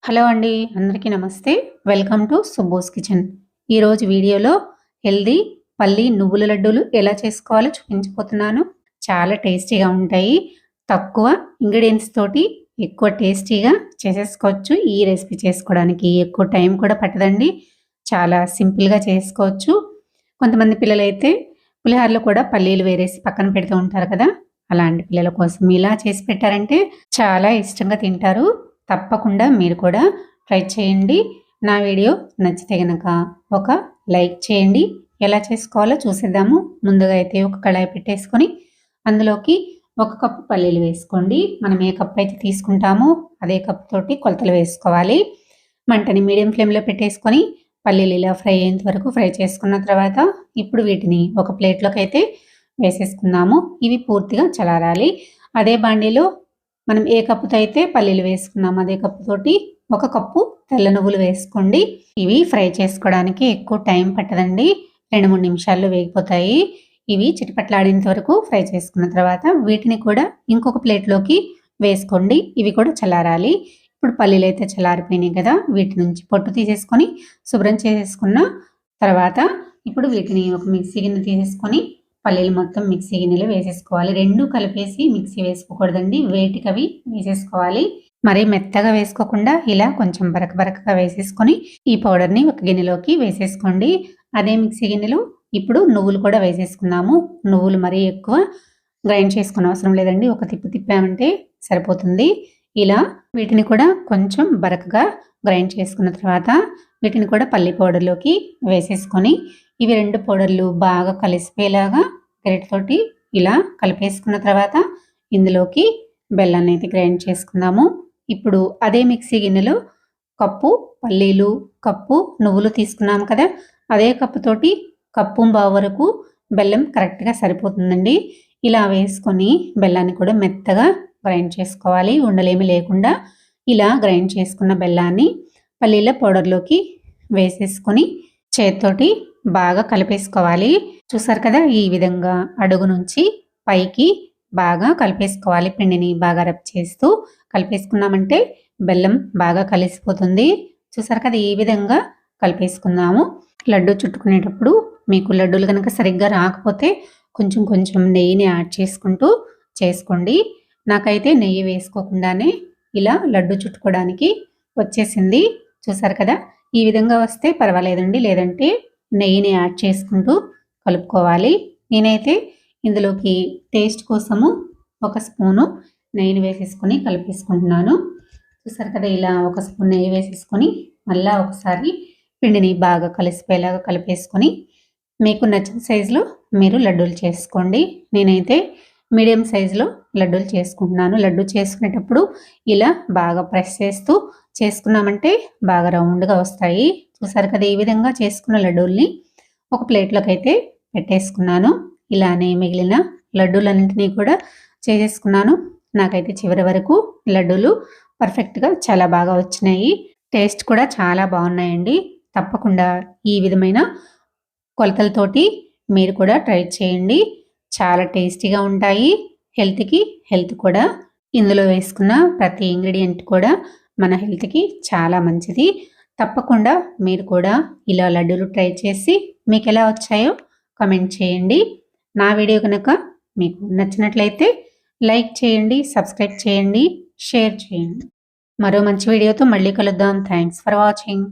Hello అండి. అందరికీ నమస్తే. Welcome to Subbu's kitchen. ఈరోజు వీడియోలో హెల్తీ పల్లి నువ్వుల లడ్డూలు ఎలా చేసుకోవాలో చూపించబోతున్నాను. చాలా టేస్టీగా ఉంటాయి. తక్కువ ఇంగ్రీడియెంట్స్ తోటి ఎక్కువ టేస్టీగా చేసేసుకోవచ్చు. ఈ రెసిపీ చేసుకోవడానికి ఎక్కువ టైం కూడా పట్టదండి. చాలా సింపుల్‌గా చేసుకోవచ్చు. కొంతమంది పిల్లలైతే పులిహోరలో కూడా పల్లీలు వేరేసి పక్కన పెడుతూ ఉంటారు కదా! అలాంటి పిల్లల కోసం ఇలా చేసి పెట్టారంటే చాలా ఇష్టంగా తింటారు. తప్పకుండా మీరు కూడా ట్రై చేయండి. నా వీడియో నచ్చితే గనక ఒక లైక్ చేయండి. ఎలా చేసుకోవాలో చూసేద్దాము. ముందుగా అయితే ఒక కళాయి పెట్టేసుకొని అందులోకి 1 కప్పు పల్లీలు వేసుకోండి. మనం ఏ కప్ అయితే తీసుకుంటామో అదే కప్ తోటి కొలతలు వేసుకోవాలి. మంటని మీడియం ఫ్లేమ్‌లో పెట్టేసుకొని పల్లీలు ఇలా ఫ్రై అయ్యేంత వరకు ఫ్రై చేసుకున్న తర్వాత ఇప్పుడు వీటిని ఒక ప్లేట్‌లోకి అయితే వేసేసుకుందాము. ఇవి పూర్తిగా చల్లారాలి. అదే బాండీలో మనం ఏ కప్పుతో అయితే పల్లీలు వేసుకున్నామో అదే కప్పుతోటి 1 కప్పు తెల్ల నువ్వులు వేసుకోండి. ఇవి ఫ్రై చేసుకోవడానికి ఎక్కువ టైం పట్టదండి. 2, 3 నిమిషాల్లో వేగిపోతాయి. ఇవి చిటపట్లాడేంత వరకు ఫ్రై చేసుకున్న తర్వాత వీటిని కూడా ఇంకొక ప్లేట్‌లోకి వేసుకోండి. ఇవి కూడా చల్లారాలి. ఇప్పుడు పల్లీలైతే చల్లారిపోయినాయి కదా! వీటి నుంచి పొట్టు తీసేసుకొని శుభ్రం చేసేసుకున్న తర్వాత ఇప్పుడు వీటిని ఒక మిక్సీ గిన్నె తీసేసుకొని పల్లీలు మొత్తం మిక్సీ గిన్నెలో వేసేసుకోవాలి. 2 కలిపేసి మిక్సీ వేసుకోకూడదండి. వేటికవి వేసేసుకోవాలి. మరీ మెత్తగా వేసుకోకుండా ఇలా కొంచెం బరక బరకగా వేసేసుకొని ఈ పౌడర్‌ని ఒక గిన్నెలోకి వేసేసుకోండి. అదే మిక్సీ గిన్నెలో ఇప్పుడు నువ్వులు కూడా వేసేసుకుందాము. నువ్వులు మరీ ఎక్కువ గ్రైండ్ చేసుకోనవసరం అవసరం లేదండి. ఒక తిప్పు తిప్పామంటే సరిపోతుంది. ఇలా వీటిని కూడా కొంచెం బరకగా గ్రైండ్ చేసుకున్న తర్వాత వీటిని కూడా పల్లి పౌడర్‌లోకి వేసేసుకొని ఇవి 2 పౌడర్‌లు బాగా కలిసిపోయేలాగా గరిటెతోటి ఇలా కలిపేసుకున్న తర్వాత ఇందులోకి బెల్లాన్ని అయితే గ్రైండ్ చేసుకుందాము. ఇప్పుడు అదే మిక్సీ గిన్నెలో కప్పు పల్లీలు, కప్పు నువ్వులు తీసుకున్నాము కదా! అదే కప్పుతోటి కప్పుంబావు వరకు బెల్లం కరెక్ట్‌గా సరిపోతుందండి. ఇలా వేసుకొని బెల్లాన్ని కూడా మెత్తగా గ్రైండ్ చేసుకోవాలి. ఉండలేమి లేకుండా ఇలా గ్రైండ్ చేసుకున్న బెల్లాన్ని పల్లీల పౌడర్‌లోకి వేసేసుకొని చేత్తోటి బాగా కలిపేసుకోవాలి. చూసారు కదా! ఈ విధంగా అడుగు నుంచి పైకి బాగా కలిపేసుకోవాలి. పిండిని బాగా రబ్ చేస్తూ కలిపేసుకున్నామంటే బెల్లం బాగా కలిసిపోతుంది. చూసారు కదా! ఈ విధంగా కలిపేసుకుందాము. లడ్డూ చుట్టుకునేటప్పుడు మీకు లడ్డూలు గనక సరిగ్గా రాకపోతే కొంచెం కొంచెం నెయ్యిని యాడ్ చేసుకుంటూ చేసుకోండి. నాకైతే నెయ్యి వేసుకోకుండానే ఇలా లడ్డూ చుట్టుకోవడానికి వచ్చేసింది. చూసారు కదా! ఈ విధంగా వస్తే పర్వాలేదండి. లేదంటే నెయ్యిని యాడ్ చేసుకుంటూ కలుపుకోవాలి. నేనైతే ఇందులోకి టేస్ట్ కోసము 1 స్పూను నెయ్యిని వేసేసుకొని కలిపేసుకుంటున్నాను. చూసారు కదా! ఇలా 1 స్పూన్ నెయ్యి వేసేసుకొని మళ్ళా ఒకసారి పిండిని బాగా కలిసిపోయేలాగా కలిపేసుకొని మీకు నచ్చిన సైజులో మీరు లడ్డూలు చేసుకోండి. నేనైతే మీడియం సైజులో లడ్డూలు చేసుకుంటున్నాను. లడ్డూ చేసుకునేటప్పుడు ఇలా బాగా ప్రెస్ చేస్తూ చేసుకున్నామంటే బాగా రౌండ్‌గా వస్తాయి. చూసారు కదా! ఈ విధంగా చేసుకున్న లడ్డూల్ని ఒక ప్లేట్‌లోకి అయితే పెట్టేసుకున్నాను. ఇలానే మిగిలిన లడ్డూలన్నింటినీ కూడా చేసేసుకున్నాను. నాకైతే చివరి వరకు లడ్డూలు పర్ఫెక్ట్‌గా చాలా బాగా వచ్చినాయి. టేస్ట్ కూడా చాలా బాగున్నాయండి. తప్పకుండా ఈ విధమైన కొలతలతోటి మీరు కూడా ట్రై చేయండి. చాలా టేస్టీగా ఉంటాయి. హెల్త్‌కి హెల్త్ కూడా. ఇందులో వేసుకున్న ప్రతి ఇంగ్రీడియెంట్ కూడా మన హెల్త్‌కి చాలా మంచిది. తప్పకుండా మీరు కూడా ఇలా లడ్డూలు ట్రై చేసి మీకెలా వచ్చాయో కామెంట్ చేయండి. నా వీడియో గనక మీకు నచ్చినట్లయితే లైక్ చేయండి, సబ్స్క్రైబ్ చేయండి, షేర్ చేయండి. మరో మంచి వీడియోతో మళ్ళీ కలుద్దాం. Thanks for watching.